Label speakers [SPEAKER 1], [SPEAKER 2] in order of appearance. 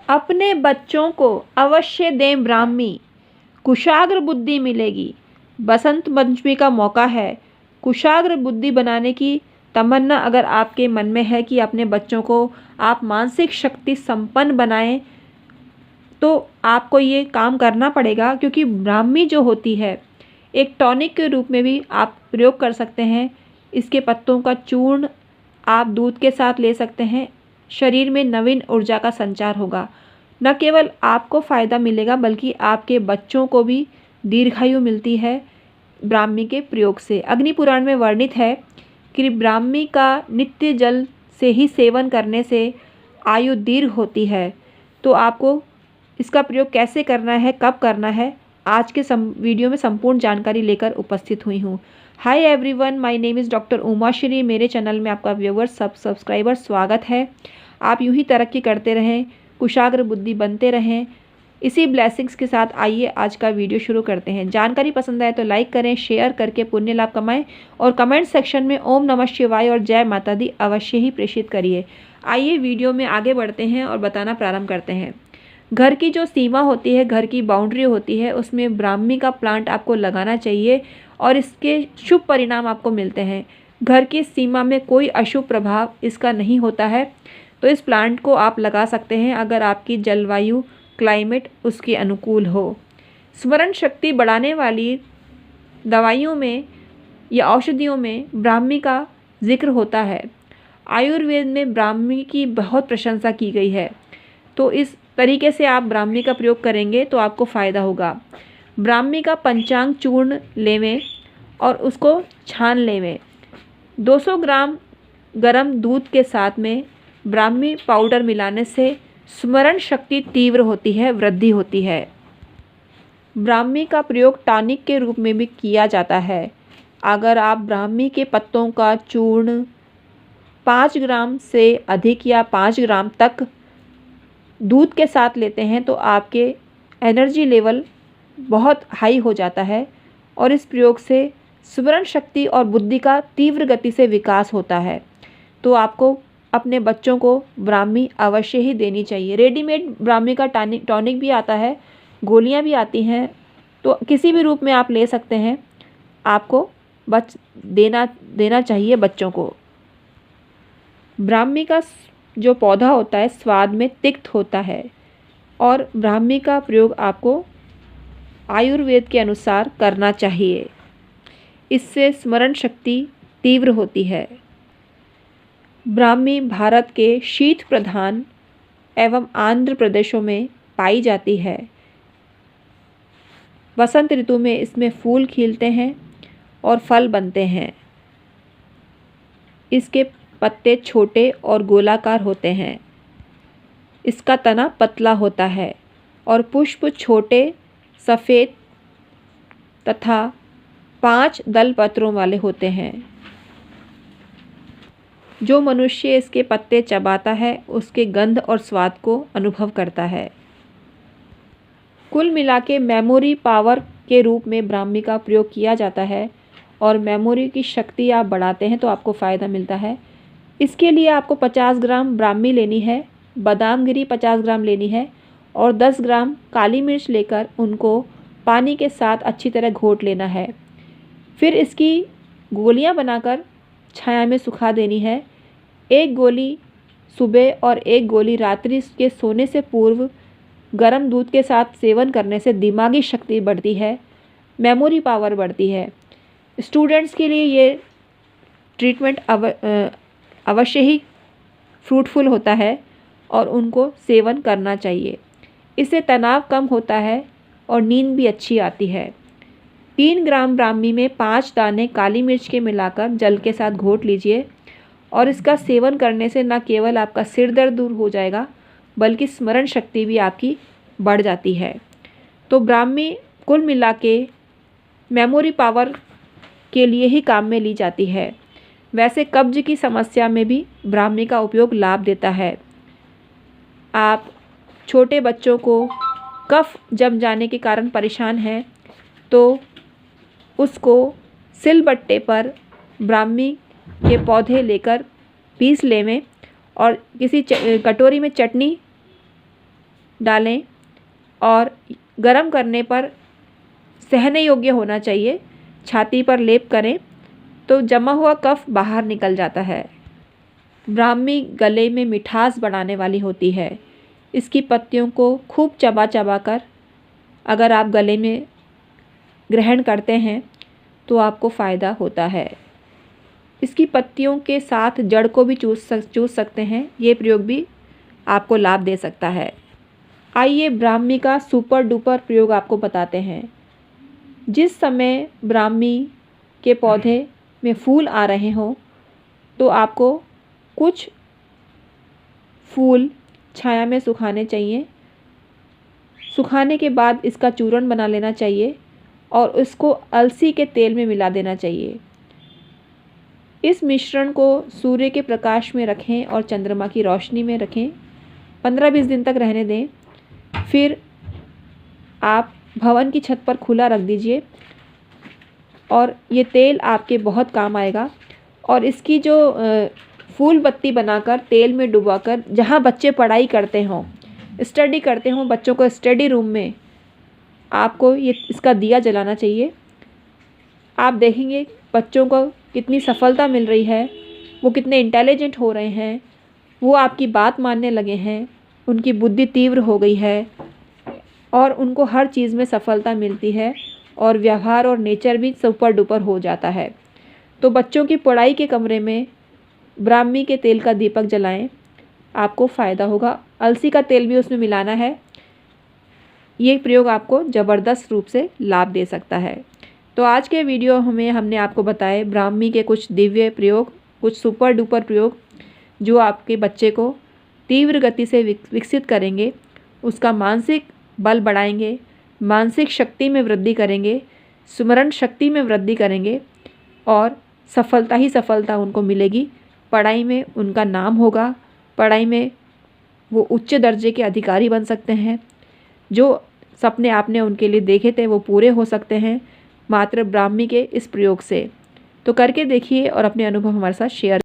[SPEAKER 1] अपने बच्चों को अवश्य दें ब्राह्मी, कुशाग्र बुद्धि मिलेगी। बसंत पंचमी का मौका है। कुशाग्र बुद्धि बनाने की तमन्ना अगर आपके मन में है कि अपने बच्चों को आप मानसिक शक्ति संपन्न बनाएं, तो आपको ये काम करना पड़ेगा, क्योंकि ब्राह्मी जो होती है एक टॉनिक के रूप में भी आप प्रयोग कर सकते हैं। इसके पत्तों का चूर्ण आप दूध के साथ ले सकते हैं। शरीर में नवीन ऊर्जा का संचार होगा। न केवल आपको फ़ायदा मिलेगा बल्कि आपके बच्चों को भी दीर्घायु मिलती है ब्राह्मी के प्रयोग से। अग्नि पुराण में वर्णित है कि ब्राह्मी का नित्य जल से ही सेवन करने से आयु दीर्घ होती है। तो आपको इसका प्रयोग कैसे करना है, कब करना है, आज के वीडियो में संपूर्ण जानकारी लेकर उपस्थित हुई हूँ। Hi everyone, my name is doctor Umashri. मेरे चैनल में आपका व्यूअर सब्सक्राइबर स्वागत है। आप यूं ही तरक्की करते रहें, कुशाग्र बुद्धि बनते रहें। इसी ब्लेसिंग्स के साथ आइए आज का वीडियो शुरू करते हैं। जानकारी पसंद आए तो लाइक करें, शेयर करके पुण्य लाभ कमाएं और कमेंट सेक्शन में ओम नमः शिवाय और जय माता दी अवश्य ही प्रेषित करिए। आइए वीडियो में आगे बढ़ते हैं और बताना प्रारंभ करते हैं। घर की जो सीमा होती है, घर की बाउंड्री होती है, उसमें ब्राह्मी का प्लांट आपको लगाना चाहिए और इसके शुभ परिणाम आपको मिलते हैं। घर की सीमा में कोई अशुभ प्रभाव इसका नहीं होता है, तो इस प्लांट को आप लगा सकते हैं अगर आपकी जलवायु क्लाइमेट उसके अनुकूल हो। स्मरण शक्ति बढ़ाने वाली दवाइयों में या औषधियों में ब्राह्मी का जिक्र होता है। आयुर्वेद में ब्राह्मी की बहुत प्रशंसा की गई है। तो इस तरीके से आप ब्राह्मी का प्रयोग करेंगे तो आपको फ़ायदा होगा। ब्राह्मी का पंचांग चूर्ण लेवें और उसको छान लेवें। 200 ग्राम गरम दूध के साथ में ब्राह्मी पाउडर मिलाने से स्मरण शक्ति तीव्र होती है, वृद्धि होती है। ब्राह्मी का प्रयोग टॉनिक के रूप में भी किया जाता है। अगर आप ब्राह्मी के पत्तों का चूर्ण 5 ग्राम से अधिक या 5 ग्राम तक दूध के साथ लेते हैं तो आपके एनर्जी लेवल बहुत हाई हो जाता है और इस प्रयोग से स्मरण शक्ति और बुद्धि का तीव्र गति से विकास होता है। तो आपको अपने बच्चों को ब्राह्मी अवश्य ही देनी चाहिए। रेडीमेड ब्राह्मी का टॉनिक भी आता है, गोलियां भी आती हैं, तो किसी भी रूप में आप ले सकते हैं। आपको देना चाहिए बच्चों को। ब्राह्मी का जो पौधा होता है स्वाद में तिक्त होता है और ब्राह्मी का प्रयोग आपको आयुर्वेद के अनुसार करना चाहिए। इससे स्मरण शक्ति तीव्र होती है। ब्राह्मी भारत के शीत प्रधान एवं आंध्र प्रदेशों में पाई जाती है। वसंत ऋतु में इसमें फूल खिलते हैं और फल बनते हैं। इसके पत्ते छोटे और गोलाकार होते हैं। इसका तना पतला होता है और पुष्प छोटे सफ़ेद तथा 5 दल पत्रों वाले होते हैं। जो मनुष्य इसके पत्ते चबाता है उसके गंध और स्वाद को अनुभव करता है। कुल मिला के मेमोरी पावर के रूप में ब्राह्मी का प्रयोग किया जाता है और मेमोरी की शक्ति आप बढ़ाते हैं तो आपको फ़ायदा मिलता है। इसके लिए आपको 50 ग्राम ब्राह्मी लेनी है, बादाम गिरी 50 ग्राम लेनी है और 10 ग्राम काली मिर्च लेकर उनको पानी के साथ अच्छी तरह घोट लेना है। फिर इसकी गोलियां बनाकर छाया में सुखा देनी है। एक गोली सुबह और एक गोली रात्रि के सोने से पूर्व गर्म दूध के साथ सेवन करने से दिमागी शक्ति बढ़ती है, मेमोरी पावर बढ़ती है। स्टूडेंट्स के लिए ये ट्रीटमेंट अवश्य ही फ्रूटफुल होता है और उनको सेवन करना चाहिए। इससे तनाव कम होता है और नींद भी अच्छी आती है। 3 ग्राम ब्राह्मी में 5 दाने काली मिर्च के मिलाकर जल के साथ घोट लीजिए और इसका सेवन करने से न केवल आपका सिर दर्द दूर हो जाएगा बल्कि स्मरण शक्ति भी आपकी बढ़ जाती है। तो ब्राह्मी कुल मिला के मेमोरी पावर के लिए ही काम में ली जाती है। वैसे कब्ज की समस्या में भी ब्राह्मी का उपयोग लाभ देता है। आप छोटे बच्चों को कफ जम जाने के कारण परेशान हैं तो उसको सिलबट्टे पर ब्राह्मी के पौधे लेकर पीस लेवें और किसी कटोरी में चटनी डालें और गर्म करने पर सहने योग्य होना चाहिए। छाती पर लेप करें तो जमा हुआ कफ बाहर निकल जाता है। ब्राह्मी गले में मिठास बढ़ाने वाली होती है। इसकी पत्तियों को खूब चबा चबा कर अगर आप गले में ग्रहण करते हैं तो आपको फ़ायदा होता है। इसकी पत्तियों के साथ जड़ को भी चूस सकते हैं। ये प्रयोग भी आपको लाभ दे सकता है। आइए ब्राह्मी का सुपर डुपर प्रयोग आपको बताते हैं। जिस समय ब्राह्मी के पौधे में फूल आ रहे हों तो आपको कुछ फूल छाया में सुखाने चाहिए। सुखाने के बाद इसका चूर्ण बना लेना चाहिए और उसको अलसी के तेल में मिला देना चाहिए। इस मिश्रण को सूर्य के प्रकाश में रखें और चंद्रमा की रोशनी में रखें। 15-20 दिन तक रहने दें। फिर आप भवन की छत पर खुला रख दीजिए और ये तेल आपके बहुत काम आएगा। और इसकी जो फूल बत्ती बनाकर तेल में डुबाकर जहाँ बच्चे पढ़ाई करते हों, स्टडी करते हों, बच्चों को स्टडी रूम में आपको ये इसका दिया जलाना चाहिए। आप देखेंगे बच्चों को कितनी सफलता मिल रही है, वो कितने इंटेलिजेंट हो रहे हैं, वो आपकी बात मानने लगे हैं, उनकी बुद्धि तीव्र हो गई है और उनको हर चीज़ में सफलता मिलती है और व्यवहार और नेचर भी सुपर डुपर हो जाता है। तो बच्चों की पढ़ाई के कमरे में ब्राह्मी के तेल का दीपक जलाएं, आपको फ़ायदा होगा। अलसी का तेल भी उसमें मिलाना है। ये प्रयोग आपको ज़बरदस्त रूप से लाभ दे सकता है। तो आज के वीडियो में हमने आपको बताए ब्राह्मी के कुछ दिव्य प्रयोग, कुछ सुपर डुपर प्रयोग जो आपके बच्चे को तीव्र गति से विकसित करेंगे, उसका मानसिक बल बढ़ाएंगे, मानसिक शक्ति में वृद्धि करेंगे, स्मरण शक्ति में वृद्धि करेंगे और सफलता ही सफलता उनको मिलेगी। पढ़ाई में उनका नाम होगा, पढ़ाई में वो उच्च दर्जे के अधिकारी बन सकते हैं। जो सपने आपने उनके लिए देखे थे वो पूरे हो सकते हैं मात्र ब्राह्मी के इस प्रयोग से। तो करके देखिए और अपने अनुभव हमारे साथ शेयर